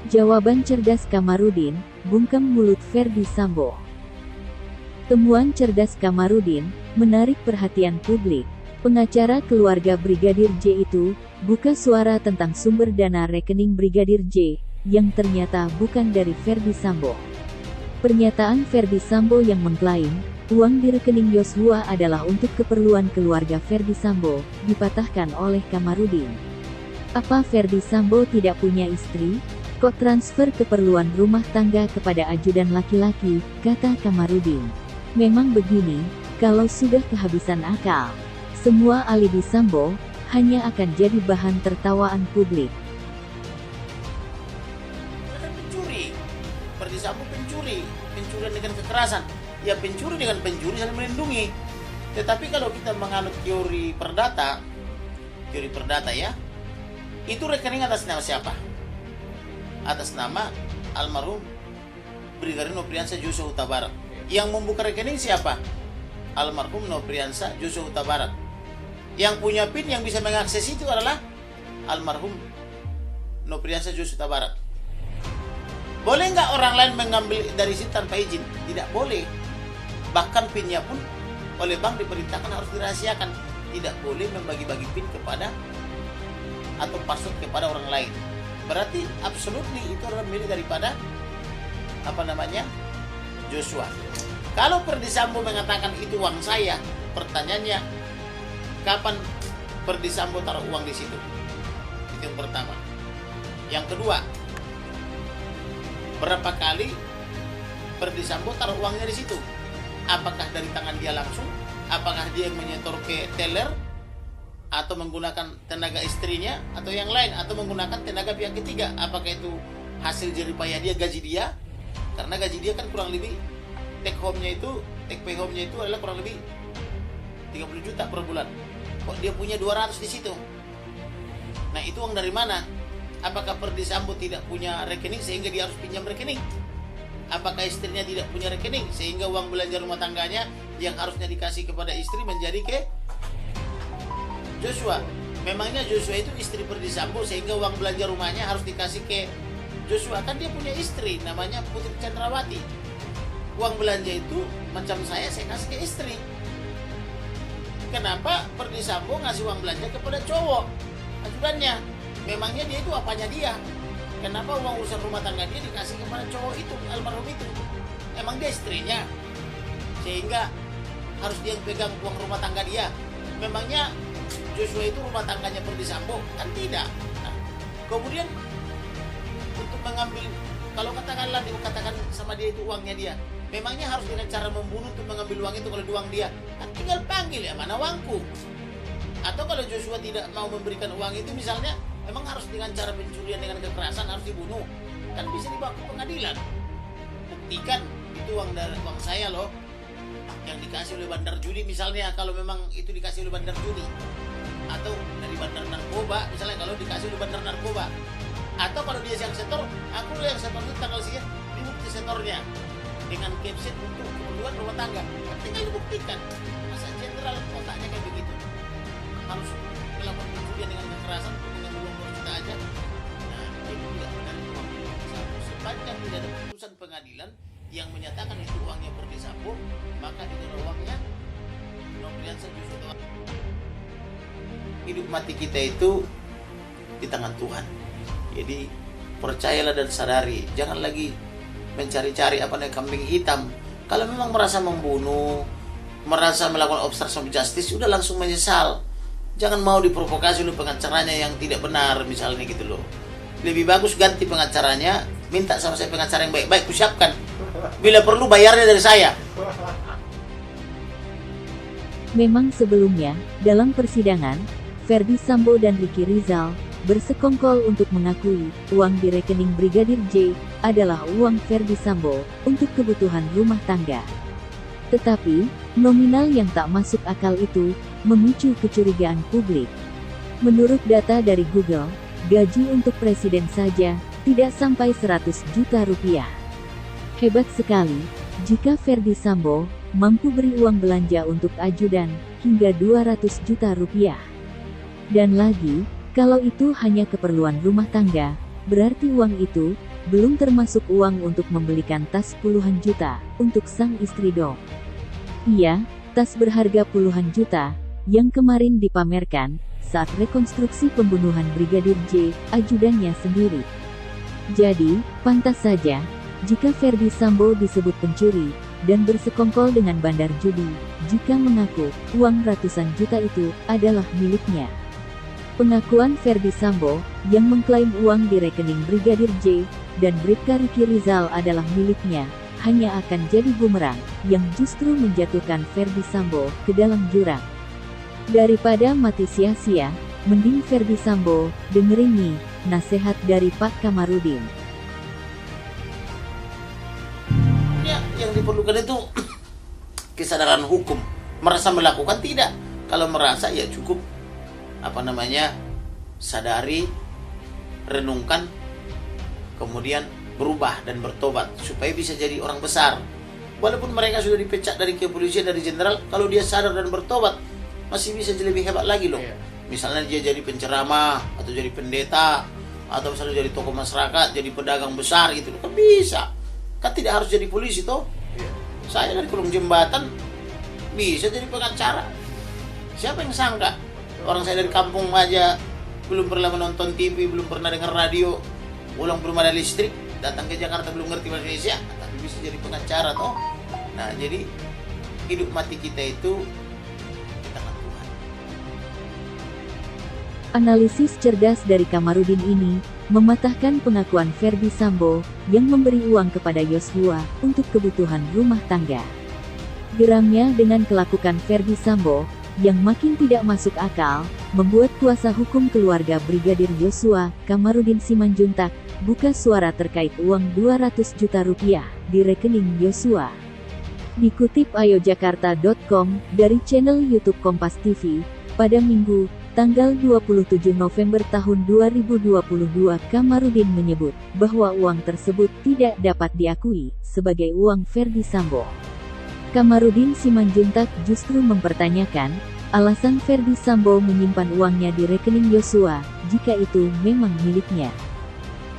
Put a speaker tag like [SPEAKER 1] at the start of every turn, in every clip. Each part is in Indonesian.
[SPEAKER 1] Jawaban cerdas Kamarudin, bungkam mulut Ferdy Sambo. Temuan cerdas Kamarudin menarik perhatian publik. Pengacara keluarga Brigadir J itu buka suara tentang sumber dana rekening Brigadir J yang ternyata bukan dari Ferdy Sambo. Pernyataan Ferdy Sambo yang mengklaim uang di rekening Yosua adalah untuk keperluan keluarga Ferdy Sambo dipatahkan oleh Kamarudin. Apa Ferdy Sambo tidak punya istri? Kok transfer keperluan rumah tangga kepada ajudan laki-laki, kata Kamarudin. Memang begini, kalau sudah kehabisan akal, semua alibi Sambo hanya akan jadi bahan tertawaan publik.
[SPEAKER 2] Pencuri, Ferdy Sambo pencuri dengan kekerasan. Ya pencuri dengan pencuri saling melindungi. Tetapi kalau kita menganut teori perdata ya, itu rekening atas nama siapa? Atas nama almarhum Brigadir Nopriansah Joshua Huta Barat. Yang membuka rekening siapa? Almarhum Nopriansah Joshua Huta Barat. Yang punya PIN yang bisa mengakses itu adalah almarhum Nopriansah Joshua Huta Barat. Boleh nggak orang lain mengambil dari situ tanpa izin? Tidak boleh. Bahkan PIN-nya pun oleh bank diperintahkan harus dirahasiakan. Tidak boleh membagi-bagi PIN kepada atau password kepada orang lain. Berarti absolutely itu adalah milik daripada Joshua. Kalau Ferdy Sambo mengatakan itu uang saya, pertanyaannya kapan Ferdy Sambo taruh uang di situ? Itu yang pertama. Yang kedua, berapa kali Ferdy Sambo taruh uangnya di situ? Apakah dari tangan dia langsung? Apakah dia yang menyetor ke teller? Atau menggunakan tenaga istrinya atau yang lain, atau menggunakan tenaga pihak ketiga? Apakah itu hasil jeripaya dia, gaji dia? Karena gaji dia kan kurang lebih take pay home-nya itu adalah kurang lebih 30 juta per bulan. Kok dia punya 200 di situ? Nah, itu uang dari mana? Apakah Ferdy Sambo tidak punya rekening sehingga dia harus pinjam rekening? Apakah istrinya tidak punya rekening sehingga uang belanja rumah tangganya yang harusnya dikasih kepada istri menjadi ke Joshua? Memangnya Joshua itu istri Ferdy Sambo sehingga uang belanja rumahnya harus dikasih ke Joshua? Kan dia punya istri namanya Putri Chandrawati. Uang belanja itu macam saya kasih ke istri. Kenapa Ferdy Sambo ngasih uang belanja kepada cowok ajudannya? Memangnya dia itu apanya dia? Kenapa uang urusan rumah tangga dia dikasih kepada cowok itu, almarhum itu? Emang dia istrinya sehingga harus dia yang pegang uang rumah tangga dia? Memangnya Joshua itu rumah tangganya Ferdy Sambo? Kan tidak. Nah, kemudian untuk mengambil, kalau katakanlah dikatakan sama dia itu uangnya dia, memangnya harus dengan cara membunuh untuk mengambil uang itu? Kalau itu uang dia, kan tinggal panggil, ya mana uangku? Atau kalau Joshua tidak mau memberikan uang itu misalnya, memang harus dengan cara pencurian dengan kekerasan harus dibunuh? Kan bisa dibawa ke pengadilan. Buktikan itu uang saya loh, yang dikasih oleh bandar judi misalnya, kalau memang itu dikasih oleh bandar judi, atau dari bandar narkoba misalnya, kalau dikasih oleh bandar narkoba. Atau kalau dia yang setor, aku yang setor itu tanggal sekian, ini bukti setornya dengan caption untuk keperluan rumah tangga. Kan tinggal dibuktikan. Masa jenderal otaknya kayak begitu? Harus melakukan pencurian dengan kekerasan untuk mengambil uang 2 juta aja? Nah, itu tidak benar, itu uang Ferdy Sambo. Sepanjang tidak ada putusan pengadilan yang menyatakan itu uangnya Ferdy Sambo, maka itu uangnya Nopriansah Joshua. Hidup mati kita itu di tangan Tuhan. Jadi percayalah dan sadari, jangan lagi mencari-cari kambing hitam. Kalau memang merasa membunuh, merasa melakukan obstruction of justice, sudah langsung menyesal. Jangan mau diprovokasi oleh pengacaranya yang tidak benar misalnya gitu loh. Lebih bagus ganti pengacaranya, minta sama saya pengacara yang baik-baik, kusiapkan. Bila perlu bayarnya dari saya.
[SPEAKER 1] Memang sebelumnya, dalam persidangan, Ferdy Sambo dan Ricky Rizal bersekongkol untuk mengakui uang di rekening Brigadir J adalah uang Ferdy Sambo untuk kebutuhan rumah tangga. Tetapi, nominal yang tak masuk akal itu memicu kecurigaan publik. Menurut data dari Google, gaji untuk presiden saja tidak sampai 100 juta rupiah. Hebat sekali, jika Ferdy Sambo mampu beri uang belanja untuk ajudan hingga 200 juta rupiah. Dan lagi, kalau itu hanya keperluan rumah tangga, berarti uang itu belum termasuk uang untuk membelikan tas puluhan juta untuk sang istri dong. Iya, tas berharga puluhan juta yang kemarin dipamerkan saat rekonstruksi pembunuhan Brigadir J, ajudannya sendiri. Jadi, pantas saja jika Ferdy Sambo disebut pencuri dan bersekongkol dengan bandar judi jika mengaku uang ratusan juta itu adalah miliknya. Pengakuan Ferdy Sambo yang mengklaim uang di rekening Brigadir J dan Bribka Riki Rizal adalah miliknya hanya akan jadi bumerang yang justru menjatuhkan Ferdy Sambo ke dalam jurang. Daripada mati sia-sia, mending Ferdy Sambo dengerin nih nasihat dari Pak Kamarudin.
[SPEAKER 2] Ya, yang diperlukan itu kesadaran hukum. Merasa melakukan tidak. Kalau merasa ya cukup sadari, renungkan, kemudian berubah dan bertobat supaya bisa jadi orang besar. Walaupun mereka sudah dipecat dari kepolisian, dari jenderal, kalau dia sadar dan bertobat masih bisa jadi lebih hebat lagi loh. Misalnya dia jadi penceramah atau jadi pendeta atau misalnya jadi tokoh masyarakat, jadi pedagang besar gitu kan bisa. Kan tidak harus jadi polisi toh. Saya dari kolong jembatan bisa jadi pengacara. Siapa yang sangka? Orang saya dari kampung aja belum pernah menonton TV, belum pernah dengar radio, ulang belum ada listrik, datang ke Jakarta belum ngerti bahasa Indonesia, tapi bisa jadi pengacara toh. Nah, jadi hidup mati kita itu di tangan Tuhan.
[SPEAKER 1] Analisis cerdas dari Kamarudin ini mematahkan pengakuan Ferdy Sambo yang memberi uang kepada Yosua untuk kebutuhan rumah tangga. Geramnya dengan kelakuan Ferdy Sambo yang makin tidak masuk akal, membuat kuasa hukum keluarga Brigadir Yosua, Kamarudin Simanjuntak, buka suara terkait uang 200 juta rupiah di rekening Yosua. Dikutip ayojakarta.com dari channel YouTube Kompas TV, pada Minggu, tanggal 27 November tahun 2022, Kamarudin menyebut bahwa uang tersebut tidak dapat diakui sebagai uang Ferdy Sambo. Kamarudin Simanjuntak justru mempertanyakan alasan Ferdy Sambo menyimpan uangnya di rekening Yosua jika itu memang miliknya.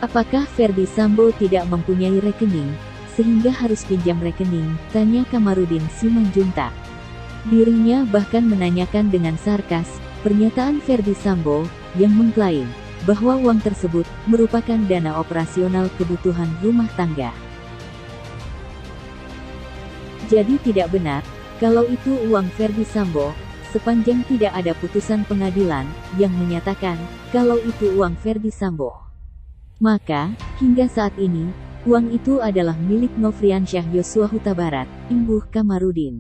[SPEAKER 1] Apakah Ferdy Sambo tidak mempunyai rekening sehingga harus pinjam rekening? Tanya Kamarudin Simanjuntak. Dirinya bahkan menanyakan dengan sarkas pernyataan Ferdy Sambo yang mengklaim bahwa uang tersebut merupakan dana operasional kebutuhan rumah tangga. Jadi tidak benar kalau itu uang Ferdy Sambo, sepanjang tidak ada putusan pengadilan yang menyatakan kalau itu uang Ferdy Sambo. Maka, hingga saat ini, uang itu adalah milik Nofriansyah Yosua Huta Barat, imbuh Kamarudin.